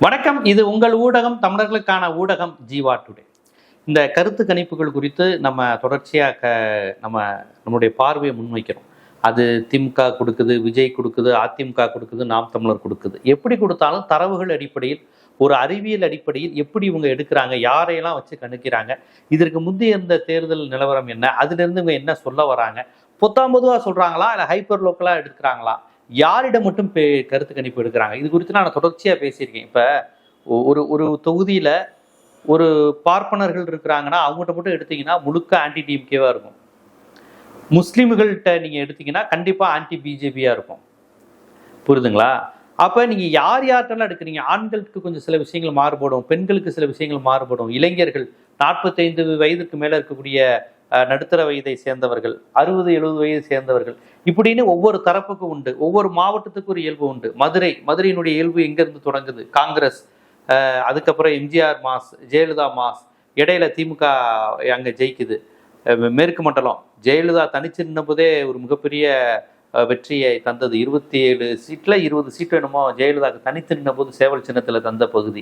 வணக்கம். இது உங்கள் ஊடகம், தமிழர்களுக்கான ஊடகம் ஜீவா டுடே. இந்த கருத்து கணிப்புகள் குறித்து நம்ம தொடர்ச்சியாக நம்மளுடைய பார்வையை முன்வைக்கிறோம். அது திமுக கொடுக்குது, விஜய் கொடுக்குது, அதிமுக கொடுக்குது, நாம் தமிழர் கொடுக்குது. எப்படி கொடுத்தாலும் தரவுகள் அடிப்படையில், ஒரு அறிவியல் அடிப்படையில் எப்படி இவங்க எடுக்கிறாங்க, யாரையெல்லாம் வச்சு கணிக்கிறாங்க, இதற்கு முந்தைய இருந்த தேர்தல் நிலவரம் என்ன, அதிலிருந்து இவங்க என்ன சொல்ல வராங்க, பொத்தாம்பதுவாக சொல்றாங்களா இல்லை ஹைப்பர் லோக்கலாக எடுக்கிறாங்களா, யாரிடம் மட்டும் கருத்து கணிப்பு எடுக்கிறாங்க, இது குறித்து நான் தொடர்ச்சியாக பேசியிருக்கேன். இப்போ ஒரு ஒரு தொகுதியில் ஒரு பார்ப்பனர்கள் இருக்கிறாங்கன்னா அவங்ககிட்ட மட்டும் எடுத்தீங்கன்னா முழுக்க ஆன்டி டிஎம்கேவாக இருக்கும். முஸ்லீம்கள்கிட்ட நீங்கள் எடுத்தீங்கன்னா கண்டிப்பாக ஆன்டி பிஜேபியாக இருக்கும். புரியுதுங்களா? அப்போ நீங்கள் யார்கிட்டலாம் எடுக்கிறீங்க? ஆண்களுக்கு கொஞ்சம் சில விஷயங்கள் மாறுபடும், பெண்களுக்கு சில விஷயங்கள் மாறுபடும், இளைஞர்கள் 45 வயதுக்கு மேலே இருக்கக்கூடிய நடுத்தர வயதை சேர்ந்தவர்கள், 60-70 வயதை சேர்ந்தவர்கள், இப்படின்னு ஒவ்வொரு தரப்புக்கும் உண்டு. ஒவ்வொரு மாவட்டத்துக்கும் ஒரு இயல்பு உண்டு. மதுரையினுடைய இயல்பு எங்கேருந்து தொடங்குது? காங்கிரஸ், அதுக்கப்புறம் எம்ஜிஆர் மாஸ், ஜெயலலிதா மாஸ், இடையில திமுக அங்கே ஜெயிக்குது. மேற்கு மண்டலம் ஜெயலலிதா தனிச்சு நின்ற போதே ஒரு மிகப்பெரிய வெற்றியை தந்தது. 27 சீட்டில் 20 சீட்டு என்னமோ ஜெயலலிதாவுக்கு தனித்து நின்ற போது சேவல் சின்னத்தில் தந்த பகுதி.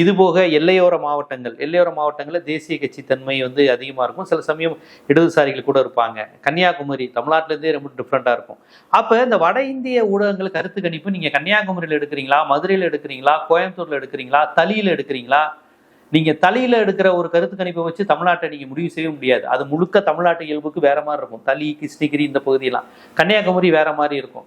இது போக எல்லையோர மாவட்டங்களில் தேசிய கட்சி தன்மை அதிகமாக இருக்கும். சில சமயம் இடதுசாரிகள் கூட இருப்பாங்க. கன்னியாகுமரி தமிழ்நாட்டிலேருந்தே ரொம்ப டிஃப்ரெண்ட்டாக இருக்கும். அப்போ இந்த வட இந்திய ஊடகங்கள் கருத்து கணிப்பு நீங்கள் கன்னியாகுமரியில் எடுக்கிறீங்களா, மதுரையில் எடுக்கிறீங்களா, கோயம்புத்தூரில் எடுக்கிறீங்களா, தலியில் எடுக்கிறீங்களா? நீங்கள் தலையில் எடுக்கிற ஒரு கருத்து கணிப்பை வச்சு தமிழ்நாட்டை நீங்கள் முடிவு செய்ய முடியாது. அது முழுக்க தமிழ்நாட்டு இயல்புக்கு வேற மாதிரி இருக்கும். தளி, கிருஷ்ணகிரி இந்த பகுதியெல்லாம், கன்னியாகுமரி வேற மாதிரி இருக்கும்.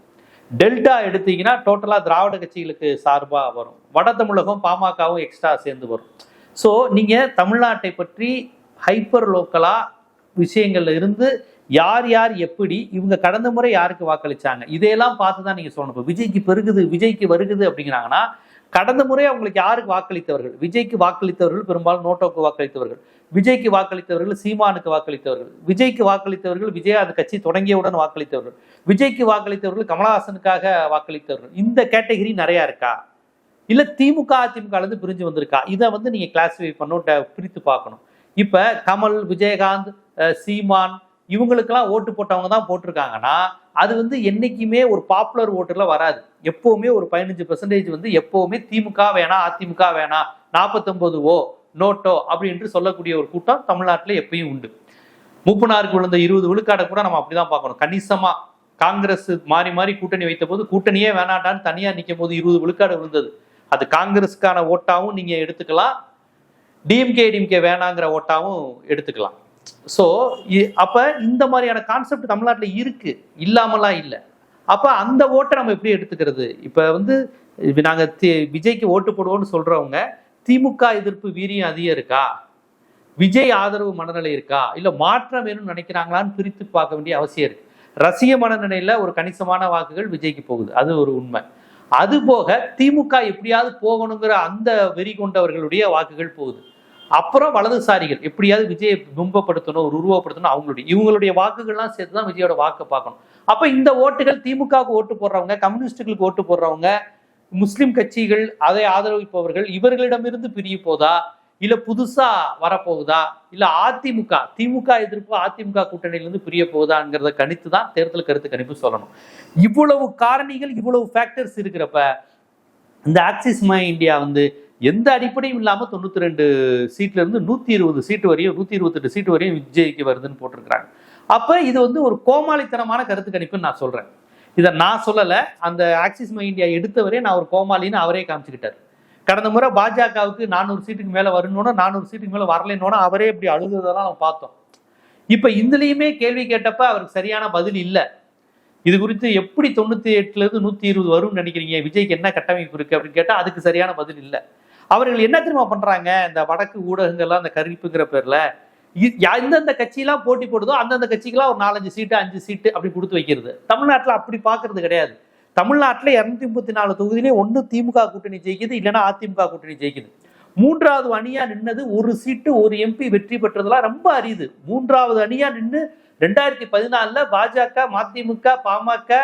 டெல்டா எடுத்தீங்கன்னா டோட்டலாக திராவிட கட்சிகளுக்கு சார்பாக வரும். வட தமிழகம் பாமகவும் எக்ஸ்ட்ரா சேர்ந்து வரும். ஸோ நீங்கள் தமிழ்நாட்டை பற்றி ஹைப்பர் லோக்கலாக விஷயங்கள்ல இருந்து யார் யார் எப்படி, இவங்க கடந்த முறை யாருக்கு வாக்களிச்சாங்க, இதையெல்லாம் பார்த்து தான் நீங்கள் சொல்லணும். இப்போ விஜய்க்கு பெருகுது, விஜய்க்கு வருகுது அப்படிங்கிறாங்கன்னா கடந்த முறை அவங்களுக்கு யாருக்கு வாக்களித்தவர்கள்? விஜய்க்கு வாக்களித்தவர்கள் பெரும்பாலும் நோட்டோக்கு வாக்களித்தவர்கள், விஜய்க்கு வாக்களித்தவர்கள் சீமானுக்கு வாக்களித்தவர்கள், விஜய்க்கு வாக்களித்தவர்கள் விஜய் அந்த கட்சி தொடங்கியவுடன் வாக்களித்தவர்கள், விஜய்க்கு வாக்களித்தவர்கள் கமலஹாசனுக்காக வாக்களித்தவர்கள். இந்த கேட்டகரி நிறையா இருக்கா? இல்லை திமுக அதிமுகலேருந்து பிரிஞ்சு வந்திருக்கா? இதை நீங்க கிளாஸிஃபை பண்ணணும், பிரித்து பார்க்கணும். இப்போ கமல், விஜயகாந்த், சீமான் இவங்களுக்கெல்லாம் ஓட்டு போட்டவங்க தான் போட்டிருக்காங்கன்னா அது என்னைக்குமே ஒரு பாப்புலர் ஓட்டுல வராது. எப்பவுமே ஒரு 15% எப்பவுமே திமுக வேணாம், அதிமுக வேணாம், 49 நோட்டோ அப்படின்னு சொல்லக்கூடிய ஒரு கூட்டம் தமிழ்நாட்டில் எப்பயும் உண்டு. மூப்பனாருக்கு விழுந்த 20 விழுக்காடை கூட நம்ம அப்படிதான் பார்க்கணும். கணிசமா காங்கிரஸ் மாறி மாறி கூட்டணி வைத்த போது கூட்டணியே வேணாட்டான்னு தனியா நிற்கும் போது 20 விழுக்காடு விழுந்தது. அது காங்கிரஸுக்கான ஓட்டாவும் நீங்க எடுத்துக்கலாம், டிஎம்கே வேணாங்கிற ஓட்டாவும் எடுத்துக்கலாம். ஸோ அப்போ இந்த மாதிரியான கான்செப்ட் தமிழ்நாட்டில் இருக்கு, இல்லாமலாம் இல்லை. அப்போ அந்த ஓட்டை நம்ம எப்படி எடுத்துக்கிறது? இப்போ நாங்கள் விஜய்க்கு ஓட்டு போடுவோம்னு சொல்றவங்க திமுக எதிர்ப்பு வீரியம் அதிகம் இருக்கா, விஜய் ஆதரவு மனநிலை இருக்கா, இல்லை மாற்றம் வேணும்னு நினைக்கிறாங்களான்னு பிரித்து பார்க்க வேண்டிய அவசியம் இருக்கு. ரசிக மனநிலையில ஒரு கணிசமான வாக்குகள் விஜய்க்கு போகுது, அது ஒரு உண்மை. அது போக திமுக எப்படியாவது போகணுங்கிற அந்த வெறி கொண்டவர்களுடைய வாக்குகள் போகுது. அப்புறம் வலதுசாரிகள் எப்படியாவது விஜயை பிம்பப்படுத்தணும், ஒரு உருவப்படுத்தணும், இவங்களுடைய வாக்குகள்லாம் சேர்த்து தான் விஜயோட வாக்கை பார்க்கணும். அப்ப இந்த ஓட்டுகள் திமுகவுக்கு ஓட்டு போடுறவங்க, கம்யூனிஸ்டுகளுக்கு ஓட்டு போடுறவங்க, முஸ்லிம் கட்சிகள், அதை ஆதரவிப்பவர்கள், இவர்களிடமிருந்து பிரிய போதா, இல்ல புதுசா வரப்போகுதா, இல்ல திமுக எதிர்ப்பு அதிமுக கூட்டணியிலிருந்து பிரிய போகுதாங்கிறத கணித்து தான் தேர்தல் கருத்து கணிப்பு சொல்லணும். இவ்வளவு காரணிகள், இவ்வளவு ஃபேக்டர்ஸ் இருக்கிறப்ப இந்த ஆக்சிஸ் மை இந்தியா எந்த அடிப்படையும் இல்லாம 92 சீட்ல இருந்து 120 சீட்டு வரையும், 128 சீட்டு வரையும் விஜய்க்கு வருதுன்னு போட்டிருக்கிறாங்க. அப்ப இது ஒரு கோமாளித்தனமான கருத்து கணிப்புன்னு நான் சொல்றேன். இதை நான் சொல்லல, அந்த ஆக்சிஸ் மை இந்தியா எடுத்தவரே நான் ஒரு கோமாளின்னு அவரே காமிச்சுக்கிட்டார். கடந்த முறை பாஜகவுக்கு 400 சீட்டுக்கு மேல வரணும்னா 400 சீட்டுக்கு மேல வரலன்னு அவரே இப்படி அழுகுறதெல்லாம் நம்ம பார்த்தோம். இப்ப இதுலயுமே கேள்வி கேட்டப்ப அவருக்கு சரியான பதில் இல்லை. இது குறித்து எப்படி 98ல இருந்து 120 வரும்னு நினைக்கிறீங்க, விஜய்க்கு என்ன கட்டமைப்பு இருக்கு அப்படின்னு கேட்டா அதுக்கு சரியான பதில் இல்லை. அவர்கள் என்ன தெரியுமா பண்றாங்க, இந்த வடக்கு ஊடகங்கள்லாம் அந்த கருப்புங்கிற பேர்ல எந்தெந்த கட்சியெல்லாம் போட்டி போடுதோ அந்தந்த கட்சிக்கெல்லாம் ஒரு 4-5 சீட்டு 5 சீட்டு அப்படி கொடுத்து வைக்கிறது. தமிழ்நாட்டில் அப்படி பாக்குறது கிடையாது. தமிழ்நாட்டில் 234 தொகுதியிலே ஒன்று திமுக கூட்டணி ஜெயிக்குது, இல்லைன்னா அதிமுக கூட்டணி ஜெயிக்குது. மூன்றாவது அணியா நின்னது ஒரு சீட்டு ஒரு எம்பி வெற்றி பெற்றதெல்லாம் ரொம்ப அரிது. மூன்றாவது அணியா நின்று 2014 பாஜக, மதிமுக, பாமக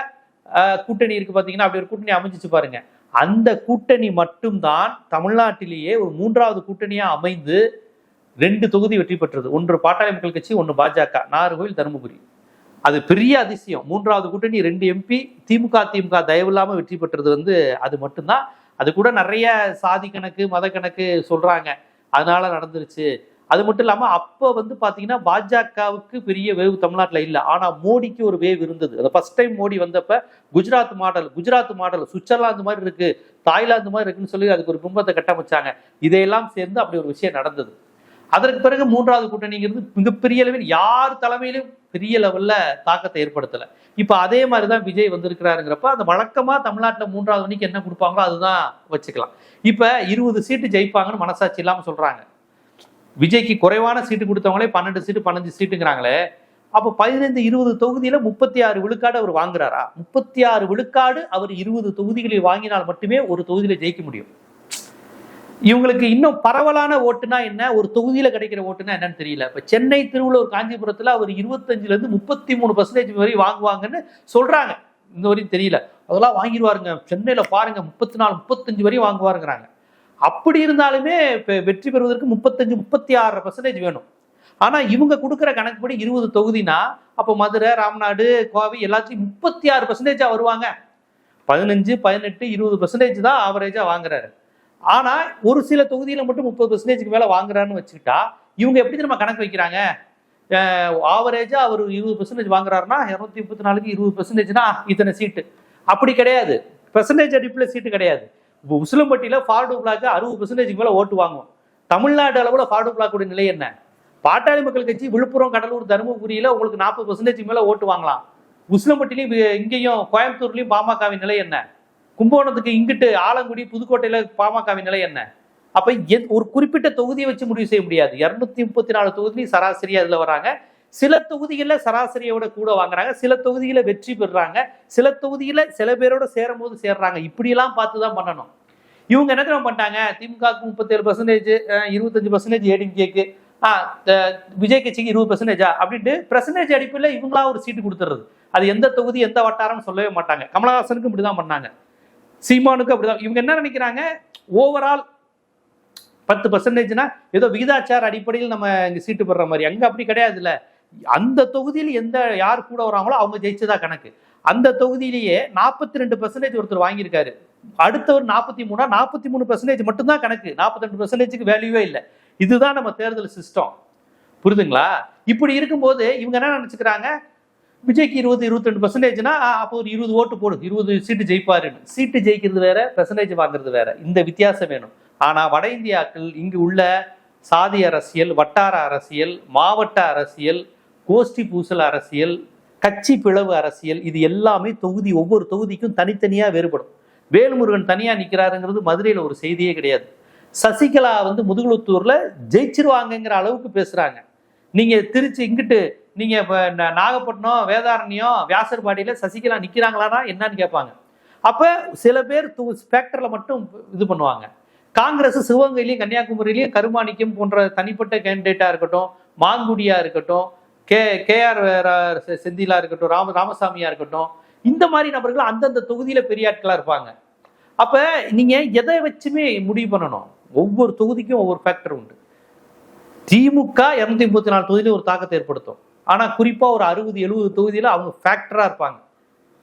கூட்டணி இருக்கு பாத்தீங்கன்னா, அப்படி ஒரு கூட்டணி அமைஞ்சிச்சு பாருங்க. அந்த கூட்டணி மட்டும்தான் தமிழ்நாட்டிலேயே ஒரு மூன்றாவது கூட்டணியா அமைந்து 2 தொகுதி வெற்றி பெற்றது. ஒன்று பாட்டாளி மக்கள் கட்சி, ஒன்று பாஜக, நாகர்கோவில், தருமபுரி. அது பெரிய அதிசயம். மூன்றாவது கூட்டணி 2 எம்பி திமுக தயவு இல்லாம வெற்றி பெற்றது அது மட்டும்தான். அது கூட நிறைய சாதி கணக்கு மத கணக்கு சொல்றாங்க, அதனால நடந்துருச்சு. அது மட்டும் இல்லாம அப்ப வந்து பாத்தீங்கன்னா பாஜகவுக்கு பெரிய வேவ் தமிழ்நாட்டுல இல்ல, ஆனா மோடிக்கு ஒரு வேவ் இருந்தது. அந்த ஃபர்ஸ்ட் டைம் மோடி வந்தப்ப குஜராத் மாடல் சுவிட்சர்லாந்து மாதிரி இருக்கு, தாய்லாந்து மாதிரி இருக்குன்னு சொல்லி அதுக்கு ஒரு பிம்பத்தை கட்டமைச்சாங்க. இதையெல்லாம் சேர்ந்து அப்படி ஒரு விஷயம் நடந்தது. அதற்கு பிறகு மூன்றாவது கூட்டணிங்கிறது மிகப்பெரிய அளவில் யார் தலைமையிலும் பெரிய லெவல்ல தாக்கத்தை ஏற்படுத்தல. இப்ப அதே மாதிரிதான் விஜய் வந்திருக்கிறாருங்கிறப்ப அந்த வழக்கமா தமிழ்நாட்டுல மூன்றாவது அணிக்கு என்ன கொடுப்பாங்களோ அதுதான் வச்சுக்கலாம். இப்ப 20 சீட்டு ஜெயிப்பாங்கன்னு மனசாட்சி இல்லாம சொல்றாங்க. விஜய்க்கு குறைவான சீட்டு கொடுத்தவங்களே 12 சீட்டு 15 சீட்டுங்கிறாங்களே. அப்ப 15-20 தொகுதியில 36 விழுக்காடு அவர் வாங்குறாரா? 36 விழுக்காடு அவர் 20 தொகுதிகளில் வாங்கினால் மட்டுமே ஒரு தொகுதியில ஜெயிக்க முடியும். இவங்களுக்கு இன்னும் பரவலான ஓட்டுனா என்ன, ஒரு தொகுதியில கிடைக்கிற ஓட்டுனா என்னன்னு தெரியல. இப்ப சென்னை, திருவள்ளூர், காஞ்சிபுரத்துல அவர் 25-33% வரை வாங்குவாங்கன்னு சொல்றாங்க. இந்த வரையும் தெரியல. அதெல்லாம் வாங்கிடுவாருங்க. சென்னையில பாருங்க 34-35 வரையும் வாங்குவாருங்கிறாங்க. அப்படி இருந்தாலுமே வெற்றி பெறுவதற்கு 35-36% வேணும். ஆனா இவங்க கொடுக்குற கணக்குப்படி 20 தொகுதினா அப்போ மதுரை, ராம்நாடு, கோவை எல்லாத்தையும் 36% வருவாங்க. 15, 18, 20% தான் ஆவரேஜா வாங்குறாரு. ஆனா ஒரு சில தொகுதியில மட்டும் 30% மேல வாங்குறாருன்னு வச்சுக்கிட்டா இவங்க எப்படி நம்ம கணக்கு வைக்கிறாங்க? ஆவரேஜா அவர் 20% வாங்குறாருன்னா 234க்கு 20%னா இத்தனை சீட்டு. அப்படி கிடையாது. பெர்சன்டேஜ் அடிப்படையில் சீட்டு கிடையாது. உசிலம்பட்டியில ஃபார்டு பிளாக் 60% மேல ஓட்டு வாங்குவோம். தமிழ்நாடு அளவுல ஃபார்டு பிளாக்குடைய நிலை என்ன? பாட்டாளி மக்கள் கட்சி விழுப்புரம், கடலூர், தருமபுரியில உங்களுக்கு 40% மேல ஓட்டு வாங்கலாம். உசிலம்பட்டிலையும் இங்கேயும் கோயம்புத்தூர்லயும் பாமகவின் நிலை என்ன? கும்பகோணத்துக்கு இங்கிட்டு ஆலங்குடி, புதுக்கோட்டையில பாமகவின் நிலை என்ன? அப்ப ஒரு குறிப்பிட்ட தொகுதியை வச்சு முடிவு செய்ய முடியாது. 234 தொகுதியும் சராசரியா இதுல வராங்க. சில தொகுதிகளில் சராசரியை விட கூட வாங்குறாங்க, சில தொகுதியில வெற்றி பெறாங்க, சில தொகுதியில சில பேரோட சேரும் போது சேர்றாங்க. இப்படியெல்லாம் பார்த்துதான் பண்ணணும். இவங்க என்ன தெரியுமா பண்ணிட்டாங்க? திமுகவுக்கு 37%, 25% ஏடிஎம்கேக்கு, விஜய் கட்சிக்கு 20% அப்படின்ட்டு பெர்சன்டேஜ் அடிப்படையில் இவங்களா ஒரு சீட்டு கொடுத்துறது. அது எந்த தொகுதி எந்த வட்டாரம் சொல்லவே மாட்டாங்க. கமலஹாசனுக்கு இப்படிதான் பண்ணாங்க, சீமானுக்கு அப்படிதான். இவங்க என்ன நினைக்கிறாங்க, ஓவரால் 10%னா ஏதோ விகிதாச்சார அடிப்படையில் நம்ம இங்க சீட்டு பெற மாதிரி. அங்க அப்படி கிடையாது. இல்ல, அந்த தொகுதியில் யார் கூட வராங்களோ அவங்க ஜெயிச்சதா கணக்கு. அந்த தொகுதியிலேயே 42% ஒருத்தர் வாங்கியிருக்காரு, அடுத்தவர் 43, 43% மட்டும்தான் கணக்கு. 42%க்கு வேல்யூவே இல்லை. இதுதான் நம்ம தேர்தல் சிஸ்டம். புரியுதுங்களா? இப்படி இருக்கும்போது இவங்க என்ன நினைச்சுக்கிறாங்க, விஜய்க்கு 20-22%னா அப்போ ஒரு 20 ஓட்டு போடு, 20 சீட்டு ஜெயிப்பாருன்னு. சீட்டு ஜெயிக்கிறது வேற, பெர்சன்டேஜ் வாங்குறது வேற. இந்த வித்தியாசம் வேணும். ஆனா வட இந்தியாக்கள் இங்கு உள்ள சாதி அரசியல், வட்டார அரசியல், மாவட்ட அரசியல், கோஷ்டி பூசல் அரசியல், கட்சி பிளவு அரசியல், இது எல்லாமே ஒவ்வொரு தொகுதிக்கும் தனித்தனியா வேறுபடும். வேல்முருகன் தனியா நிக்கிறாருங்கிறது மதுரையில ஒரு செய்தியே கிடையாது. சசிகலா வந்து முதுகுளத்தூர்ல ஜெயிச்சிருவாங்கங்கிற அளவுக்கு பேசுறாங்க. நீங்க திருச்சி இங்கிட்டு நீங்க நாகப்பட்டினம், வேதாரண்யம், வியாசர்பாடியில சசிகலா நிக்கிறாங்களான்னா என்னன்னு கேட்பாங்க. அப்ப சில பேர் ஸ்பெக்டர்ல மட்டும் இது பண்ணுவாங்க. காங்கிரஸ் சிவகங்கையிலையும் கன்னியாகுமரியிலையும் கருமாணிக்கம் போன்ற தனிப்பட்ட கேண்டிடேட்டா இருக்கட்டும், மாங்குடியா இருக்கட்டும், KR செந்திலா இருக்கட்டும், ராமசாமியா இருக்கட்டும், இந்த மாதிரி நபர்கள் அந்தந்த தொகுதியில பெரிய ஆட்களா இருப்பாங்க. அப்ப நீங்க எதை வச்சுமே முடிவு பண்ணணும். ஒவ்வொரு தொகுதிக்கும் ஒவ்வொரு ஃபேக்டர் உண்டு. திமுக 234 தொகுதியில ஒரு தாக்கத்தை ஏற்படுத்தும். ஆனா குறிப்பா ஒரு 60-70 தொகுதியில அவங்க ஃபேக்டரா இருப்பாங்க.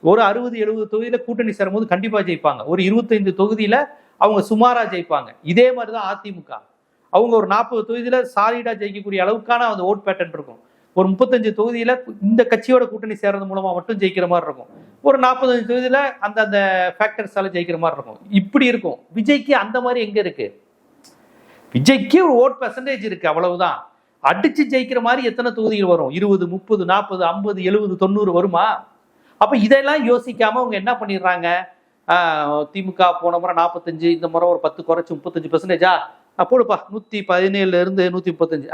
ஒரு 60-70 தொகுதியில கூட்டணி சேரும்போது கண்டிப்பா ஜெயிப்பாங்க. ஒரு 25 தொகுதியில அவங்க சுமாரா ஜெயிப்பாங்க. இதே மாதிரிதான் அதிமுக. அவங்க ஒரு 40 தொகுதியில சாலிடா ஜெயிக்கக்கூடிய அளவுக்கான அந்த ஓட் பேட்டர்ன் இருக்கும். ஒரு 35 தொகுதியில இந்த கட்சியோட கூட்டணி சேர்றது மூலமா மட்டும் ஜெயிக்கிற மாதிரி இருக்கும். ஒரு 45 தொகுதியில அந்த ஃபேக்டர்ஸால ஜெயிக்கிற மாதிரி இருக்கும். இப்படி இருக்கும். விஜய்க்கு அந்த மாதிரி எங்க இருக்கு? விஜய்க்கு ஒரு ஓட் பெர்சன்டேஜ் இருக்கு, அவ்வளவுதான். அடிச்சு ஜெயிக்கிற மாதிரி எத்தனை தொகுதிகள் வரும்? 20, 30, 40, 50, 70, 90 வருமா? அப்ப இதெல்லாம் யோசிக்காம அவங்க என்ன பண்ணிடுறாங்க, திமுக போன முறை 45, இந்த முறை ஒரு 10 குறைச்சு 35%. போடுப்பா 117 இருந்து 135.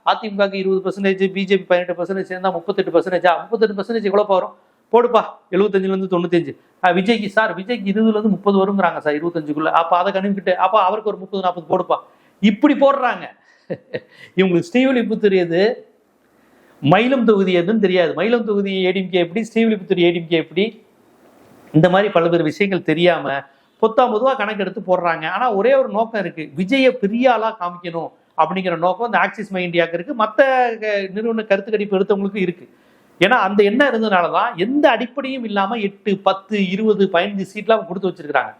அதிமுகக்கு 20%, பிஜேபி 18% சேர்ந்தா 38%. 38% எவ்வளவு வரும்? போடுப்பா 75 இருந்து 95. விஜய்க்கு 20 இருந்து 30 வருங்கிறாங்க சார், 25க்குள்ள. அப்ப அதை கணிக்கிட்டு அப்ப அவருக்கு ஒரு 30-40 போடுப்பா. இப்படி போடுறாங்க. இவங்களுக்கு ஸ்ரீவில்லிபுத்தூர் எது, மயிலம் தொகுதி எதுன்னு தெரியாது. மயிலம் தொகுதி ஏடிஎம்கே எப்படி, ஸ்ரீவில்லிபுத்தூர் ஏடிஎம்கே எப்படி, இந்த மாதிரி பல்வேறு விஷயங்கள் தெரியாம பொதுவா கணக்கெடுத்து போடுறாங்க. ஆனா ஒரே ஒரு நோக்கம் இருக்கு, விஜய பெரிய ஆளா காமிக்கணும் அப்படிங்கிற நோக்கம் இந்த ஆக்சிஸ் மை இந்தியாவுக்கு இருக்கு, மற்ற நிறுவன கருத்து கணிப்பு எடுத்தவங்களுக்கு இருக்கு. ஏன்னா அந்த எண்ணம் இருந்ததுனாலதான் எந்த அடிப்படையும் இல்லாம 8, 10, 20, 15 சீட்லாம் கொடுத்து வச்சிருக்காங்க.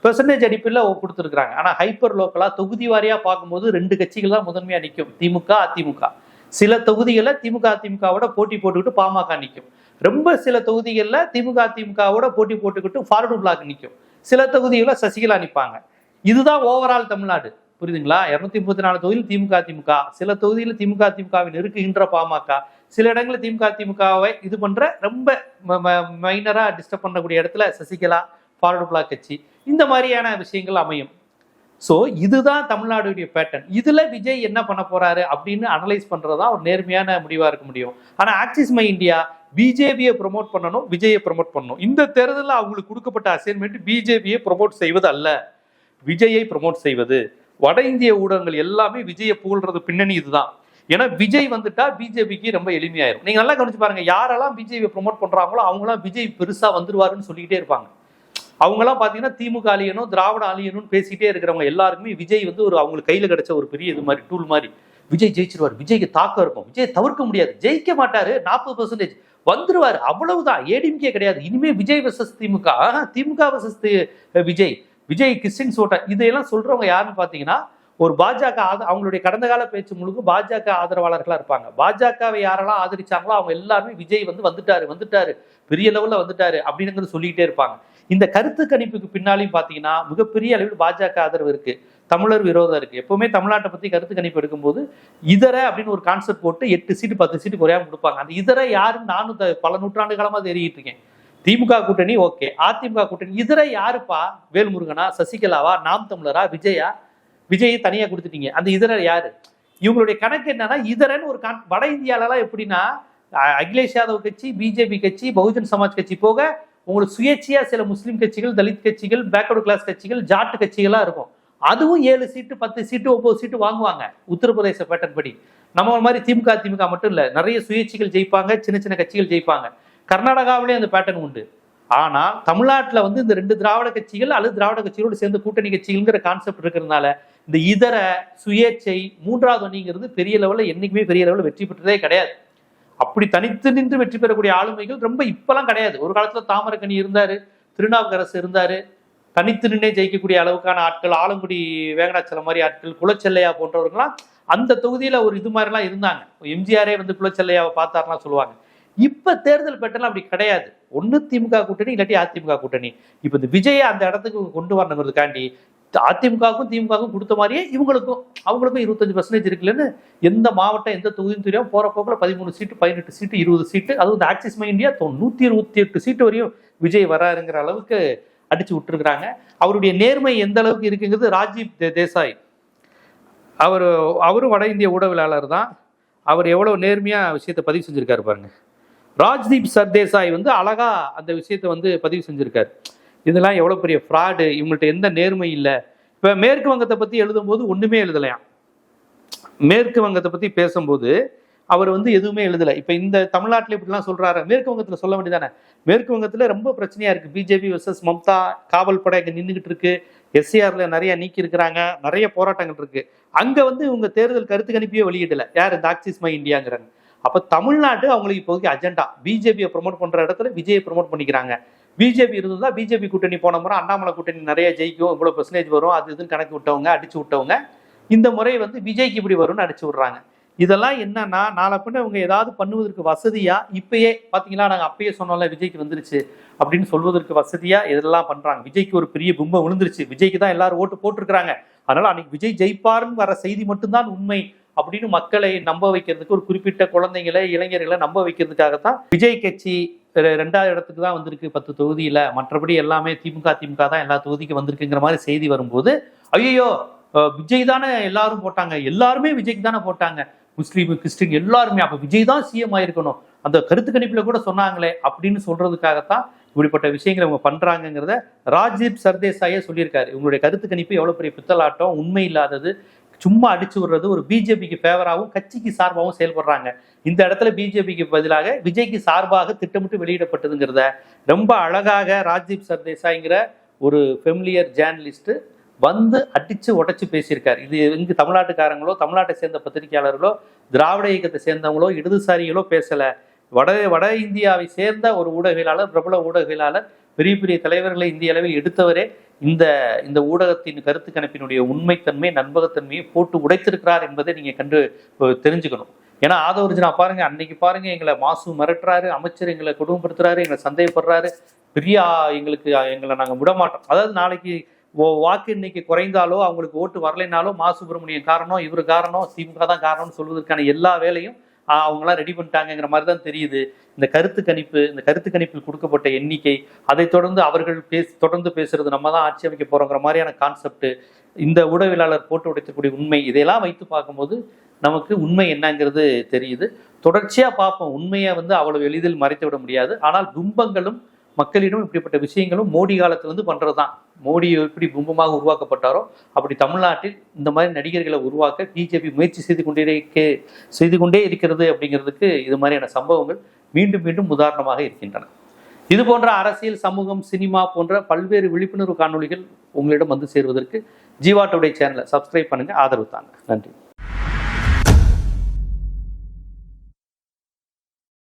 பெர்சன்டேஜ் அடிப்பில் கொடுத்துருக்காங்க. ஆனால் ஹைப்பர் லோக்கலா தொகுதி வாரியா பார்க்கும்போது 2 கட்சிகள் தான் முதன்மையா நிற்கும், திமுக அதிமுக. சில தொகுதிகளில் திமுக அதிமுகவோட போட்டி போட்டுக்கிட்டு பாமக நிற்கும். ரொம்ப சில தொகுதிகளில் திமுக அதிமுகவோட போட்டி போட்டுக்கிட்டு ஃபார்வர்டு பிளாக் நிற்கும். சில தொகுதிகளில் சசிகலா நிற்பாங்க. இதுதான் ஓவரால் தமிழ்நாடு, புரியுதுங்களா? 234 தொகுதியில் திமுக அதிமுக, சில தொகுதியில் திமுக அதிமுகவை நெருக்குகின்ற பாமக, சில இடங்களில் திமுக அதிமுகவை இது பண்ற ரொம்ப மைனரா டிஸ்டர்ப் பண்ணக்கூடிய இடத்துல சசிகலா, ஃபார்வர்டு பிளாக் கட்சி, இந்த மாதிரியான விஷயங்கள் அமையும். ஸோ இதுதான் தமிழ்நாடுடைய பேட்டர்ன். இதுல விஜய் என்ன பண்ண போறாரு அப்படின்னு அனலைஸ் பண்றதுதான் ஒரு நேர்மையான முடிவா இருக்க முடியும். ஆனா ஆக்சிஸ் மை இந்தியா பிஜேபியை ப்ரொமோட் பண்ணணும், விஜயை ப்ரொமோட் பண்ணணும். இந்த தேர்தலில் அவங்களுக்கு கொடுக்கப்பட்ட அசைன்மெண்ட் பிஜேபியை ப்ரொமோட் செய்வது அல்ல, விஜயை ப்ரொமோட் செய்வது. வட இந்திய ஊடகங்கள் எல்லாமே விஜயை புகழ்றது பின்னணி இதுதான். ஏன்னா விஜய் வந்துட்டா பிஜேபிக்கு ரொம்ப எளிமையாயிரும். நீங்க நல்லா கவனிச்சு பாருங்க, யாரெல்லாம் பிஜேபி ப்ரொமோட் பண்றாங்களோ அவங்களாம் விஜய் பெருசா வந்துருவாருன்னு சொல்லிக்கிட்டே இருப்பாங்க. அவங்கெல்லாம் பாத்தீங்கன்னா திமுக அழியணும், திராவிட அழியணும்னு பேசிட்டே இருக்கிறவங்க எல்லாருக்குமே விஜய் வந்து ஒரு அவங்களுக்கு கையில கிடைச்ச ஒரு பெரிய இது மாதிரி, டூல் மாதிரி. விஜய் ஜெயிச்சிருவார், விஜய்க்கு தாக்கம் இருக்கும், விஜய் தவிர்க்க முடியாது, ஜெயிக்க மாட்டாரு, 40% வந்துருவாரு, அவ்வளவுதான். ஏடிஎம்கே கிடையாது இனிமே, விஜய் வெர்சஸ் திமுக, திமுக வெர்சஸ் விஜய், விஜய் கிறிஸ்டின் ஓட்ட, இதையெல்லாம் சொல்றவங்க யாருன்னு பாத்தீங்கன்னா ஒரு பாஜக அவங்களுடைய கடந்த கால பேச்சு முழுக்க பாஜக ஆதரவாளர்களா இருப்பாங்க. பாஜகவை யாரெல்லாம் ஆதரிச்சாங்களோ அவங்க எல்லாருமே விஜய் வந்து வந்துட்டாரு பெரிய லெவல்ல வந்துட்டாரு அப்படிங்கிறது சொல்லிக்கிட்டே இருப்பாங்க. இந்த கருத்து கணிப்புக்கு பின்னாலையும் பாத்தீங்கன்னா மிகப்பெரிய அளவில் பாஜக ஆதரவு இருக்கு, தமிழர் விரோதம் இருக்கு. எப்பவுமே தமிழ்நாட்டை பத்தி கருத்து கணிப்பு எடுக்கும்போது இதர அப்படின்னு ஒரு கான்செப்ட் போட்டு 8 சீட்டு 10 சீட்டு குறையாம கொடுப்பாங்க. அந்த இதர யாருன்னு நானும் பல நூற்றாண்டு காலமா தெரிவிட்டு இருக்கேன். திமுக கூட்டணி ஓகே, அதிமுக கூட்டணி இதர யாருப்பா? வேல்முருகனா, சசிகலாவா, நாம் தமிழரா, விஜயா? விஜயை தனியா கொடுத்துட்டீங்க, அந்த இதர யாரு? இவங்களுடைய கணக்கு என்னன்னா இதரன்னு ஒரு வட இந்தியாலலாம் எப்படின்னா அகிலேஷ் யாதவ் கட்சி, பிஜேபி கட்சி, பகுஜன் சமாஜ் கட்சி போக உங்களுக்கு சுயேட்சையா சில முஸ்லீம் கட்சிகள், தலித் கட்சிகள், பேக்வர்டு கிளாஸ் கட்சிகள், ஜாட்டு கட்சிகளா இருக்கும். அதுவும் 7 சீட்டு 10 சீட்டு 9 சீட்டு வாங்குவாங்க உத்தரப்பிரதேச பேட்டர்ன் படி. நம்ம மாதிரி திமுக அதிமுக மட்டும் இல்ல, நிறைய சுயேட்சைகள் ஜெயிப்பாங்க, சின்ன சின்ன கட்சிகள் ஜெயிப்பாங்க. கர்நாடகாவிலே அந்த பேட்டர்ன் உண்டு. ஆனா தமிழ்நாட்டில் வந்து இந்த 2 திராவிட கட்சிகள் அல்லது திராவிட கட்சிகளோடு சேர்ந்து கூட்டணி கட்சிகள்ங்கிற கான்செப்ட் இருக்கிறதுனால இந்த இதர சுயேட்சை 3வது அணிங்கிறது பெரிய லெவலில் என்னைக்குமே பெரிய லெவலில் வெற்றி பெற்றதே கிடையாது. அப்படி தனித்து நின்று வெற்றி பெறக்கூடிய ஆளுமைகள் ரொம்ப இப்பெல்லாம் கிடையாது. ஒரு காலத்துல தாமரக்கணி இருந்தாரு, திருநாவுக்கரசு இருந்தாரு, தனித்து நின்றே ஜெயிக்கக்கூடிய அளவுக்கான ஆட்கள், ஆலங்குடி வேங்கடாச்சலம் மாதிரி ஆட்கள், குலச்செல்லையா போன்றவர்கள்லாம் அந்த தொகுதியில ஒரு இது மாதிரிலாம் இருந்தாங்க. எம்ஜிஆரே வந்து குலச்செல்லையாவை பார்த்தாருலாம் சொல்லுவாங்க. இப்ப தேர்தல் பெற்றலாம் அப்படி கிடையாது. ஒண்ணு திமுக கூட்டணி இல்லாட்டி அதிமுக கூட்டணி. இப்ப இந்த விஜயை அந்த இடத்துக்கு கொண்டு வரணுங்கிறதுக்காண்டி அதிமுகவுக்கும் திமுகவுக்கும் கொடுத்த மாதிரியே இவங்களுக்கும் அவங்களுக்கும் 25% இருக்குல்லன்னு எந்த மாவட்டம் எந்த தொகுதியும் தெரியும். போற போக்குல 13 சீட்டு 18 சீட்டு 20 சீட்டு, அதுவும் இந்த ஆக்சிஸ் மை இந்தியா 128 சீட்டு வரையும் விஜய் வராருங்கிற அளவுக்கு அடிச்சு விட்டுருக்குறாங்க. அவருடைய நேர்மை எந்த அளவுக்கு இருக்குங்கிறது ராஜீவ் தேசாய், அவரும் வட இந்திய ஊடகவியலாளர் தான். அவர் எவ்வளவு நேர்மையா விஷயத்தை பதிவு செஞ்சிருக்காரு பாருங்க. ராஜ்தீப் சர்தேசாய் வந்து அழகா அந்த விஷயத்தை வந்து பதிவு செஞ்சிருக்காரு. இதெல்லாம் எவ்வளவு பெரிய ஃப்ராடு, இவங்கள்ட்ட எந்த நேர்மை இல்லை. இப்ப மேற்கு வங்கத்தை பத்தி எழுதும்போது ஒண்ணுமே எழுதலையாம். மேற்கு வங்கத்தை பத்தி பேசும்போது அவர் வந்து எதுவுமே எழுதலை. இப்ப இந்த தமிழ்நாட்டில் இப்படிலாம் சொல்றாரு, மேற்கு வங்கத்துல சொல்ல வேண்டியதானே? மேற்கு வங்கத்துல ரொம்ப பிரச்சனையா இருக்கு. பிஜேபி வெர்சஸ் மம்தா, காவல் படை அங்க நின்றுகிட்டு இருக்கு, எஸ்சிஆர்ல நிறைய நீக்கி இருக்கிறாங்க, நிறைய போராட்டங்கள் இருக்கு. அங்க வந்து இவங்க தேர்தல் கருத்து கணிப்பையே வெளியிடல, யார்? இந்த ஆக்சிஸ் மை இந்தியாங்கிறாங்க. அப்ப தமிழ்நாடு அவங்களுக்கு இப்போதைக்கு அஜெண்டா, பிஜேபியை ப்ரொமோட் பண்ற இடத்துல விஜயை ப்ரொமோட் பண்ணிக்கிறாங்க. பிஜேபி இருந்ததா பிஜேபி கூட்டணி போன முறை அண்ணாமலை கூட்டணி நிறைய ஜெயிக்கும், இவ்வளவு பெர்சன்டேஜ் வரும், அது இதுன்னு கணக்கு விட்டவங்க, அடிச்சு விட்டவங்க இந்த முறை வந்து விஜய்க்கு இப்படி வரும்னு அடிச்சு விடுறாங்க. இதெல்லாம் என்னன்னா நாளை பின்ன அவங்க ஏதாவது பண்ணுவதற்கு வசதியா, இப்பயே பாத்தீங்களா நாங்க அப்பயே சொன்னோம்ல விஜய்க்கு வந்துருச்சு அப்படின்னு சொல்வதற்கு வசதியா இதெல்லாம் பண்றாங்க. விஜய்க்கு ஒரு பெரிய பிம்பம் விழுந்துருச்சு, விஜய்க்கு தான் எல்லாரும் ஓட்டு போட்டிருக்கிறாங்க, அதனால அன்னைக்கு விஜய் ஜெயிப்பாருன்னு வர செய்தி மட்டும்தான் உண்மை அப்படின்னு மக்களை நம்ப வைக்கிறதுக்கு, ஒரு குறிப்பிட்ட குழந்தைங்களை இளைஞர்களை நம்ப வைக்கிறதுக்காகத்தான் விஜய் கட்சி 2வது இடத்துக்கு தான் வந்திருக்கு 10 தொகுதியில, மற்றபடி எல்லாமே திமுக தான் எல்லா தொகுதிக்கு வந்திருக்குங்கிற மாதிரி செய்தி வரும்போது, ஐயோ விஜய் தானே எல்லாரும் போட்டாங்க, எல்லாருமே விஜய்க்கு தானே போட்டாங்க, முஸ்லீம் கிறிஸ்டின் எல்லாருமே, அப்ப விஜய் தான் சிஎம் ஆயிருக்கணும், அந்த கருத்து கணிப்புல கூட சொன்னாங்களே அப்படின்னு சொல்றதுக்காகத்தான் இப்படிப்பட்ட விஷயங்களை இவங்க பண்றாங்கிறத ராஜீப் சர்தேசாயே சொல்லியிருக்காரு. இவங்களுடைய கருத்து கணிப்பு எவ்வளவு பெரிய பித்தலாட்டம், உண்மை இல்லாதது, சும்மா அடிச்சு விடுறது, ஒரு பிஜேபிக்கு ஃபேவராகவும் கட்சிக்கு சார்பாகவும் செயல்படுறாங்க. இந்த இடத்துல பிஜேபிக்கு பதிலாக விஜய்க்கு சார்பாக திட்டமிட்டு வெளியிடப்பட்டதுங்கிறத ரொம்ப அழகாக ராஜீப் சர்தேசாய்ங்கிற ஒரு ஃபெமிலியர் ஜேர்னலிஸ்ட் வந்து அடிச்சு உடைச்சு பேசியிருக்காரு. இது இங்கு தமிழ்நாட்டுக்காரங்களோ, தமிழ்நாட்டை சேர்ந்த பத்திரிகையாளர்களோ, திராவிட இயக்கத்தை சேர்ந்தவங்களோ, இடதுசாரிகளோ பேசல. வட இந்தியாவை சேர்ந்த ஒரு ஊடகவியலாளர், பிரபல ஊடகவியலாளர், பெரிய பெரிய தலைவர்களை இந்திய அளவில் எடுத்தவரே இந்த இந்த ஊடகத்தின் கருத்து கணிப்பினுடைய உண்மைத்தன்மை நண்பகத்தன்மையை போட்டு உடைத்திருக்கிறார் என்பதை நீங்க கண்டு தெரிஞ்சுக்கணும். ஏன்னா ஆதவர்ஜுனா பாருங்க, அன்னைக்கு பாருங்க எங்களை மாசு மிரட்டுறாரு, அமைச்சர் எங்களை கொடுமைப்படுத்துறாரு, எங்களை சந்தேகப்படுறாரு, பெரிய எங்களை நாங்கள் விட மாட்டோம். அதாவது நாளைக்கு வாக்கு இன்னைக்கு குறைந்தாலோ அவங்களுக்கு ஓட்டு வரலைனாலோ மா சுப்பிரமணியம் காரணம், இவர் காரணம், திமுக தான் காரணம்னு சொல்வதற்கான எல்லா வேலையும் அவங்களாம் ரெடி பண்ணிட்டாங்கிற மாதிரி தான் தெரியுது. இந்த கருத்து கணிப்பில் கொடுக்கப்பட்ட எண்ணிக்கை, அதை தொடர்ந்து அவர்கள் தொடர்ந்து பேசுறது நம்ம தான் ஆட்சி அமைக்க போறோங்கிற மாதிரியான கான்செப்ட், இந்த ஊடகவியலாளர் போட்டு உடைக்கக்கூடிய உண்மை, இதையெல்லாம் வைத்து பார்க்கும்போது நமக்கு உண்மை என்னங்கிறது தெரியுது. தொடர்ச்சியா பார்ப்போம். உண்மையை அவ்வளவு எளிதில் மறைத்து விட முடியாது. ஆனால் பிம்பங்களும் மக்களிடம் இப்படிப்பட்ட விஷயங்களும் மோடி காலத்திலிருந்து பண்றதுதான். மோடி எப்படி பிம்பமாக உருவாக்கப்பட்டாரோ அப்படி தமிழ்நாட்டில் இந்த மாதிரி நடிகர்களை உருவாக்க பிஜேபி முயற்சி செய்து கொண்டே இருக்கிறது அப்படிங்கிறதுக்கு இது மாதிரியான சம்பவங்கள் மீண்டும் மீண்டும் உதாரணமாக இருக்கின்றன. இது போன்ற அரசியல், சமூகம், சினிமா போன்ற பல்வேறு விழிப்புணர்வு காணொளிகள் உங்களிடம் வந்து சேருவதற்கு ஜீவா டுடே சேனலை சப்ஸ்கிரைப் பண்ணுங்க, ஆதரவு தாங்க. நன்றி.